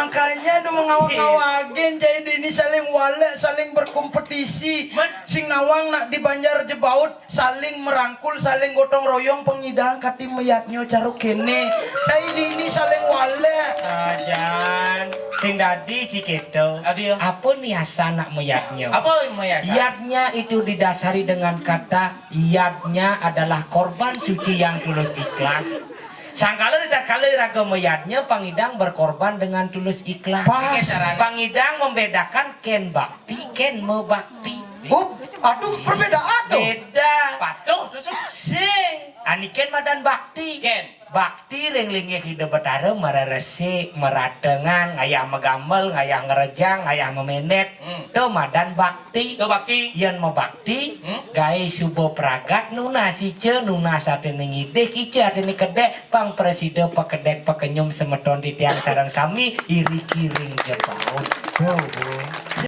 makanya do mengawak-awakin jadi ini saling wale saling berkompetisi sing nawang nak di Banjar Jebaut saling merangkul saling gotong royong pengidahan kati meyatnyo caro kene jadi ini saling wale Ajan sing dadi ciketo apa niasa nak meyatnyo Apa yang meyasa? Yadnya itu didasari dengan kata yadnya adalah korban suci yang tulus ikhlas. Sangkala dicakala ragam yadnya pangidang berkorban dengan tulus ikhlas. Pas. Pangidang membedakan ken bakti, ken mebakti. Aduh perbedaan tuh Beda. Patuh terus Sing aniken madan bakti. Ken. Bakti ring-lingnya hidup betara mereresi, meratengan, ngayah megambel, ngayah ngerejang, ngayah memenet. Itu madan bakti. Tuh bakti. Yen mau bakti, gaya subuh pragat nuna sice nuna sate nengide kice atene kedek pang presiden pekedek pekenyum semeton di tiang sarang sami iri kiring jebaut.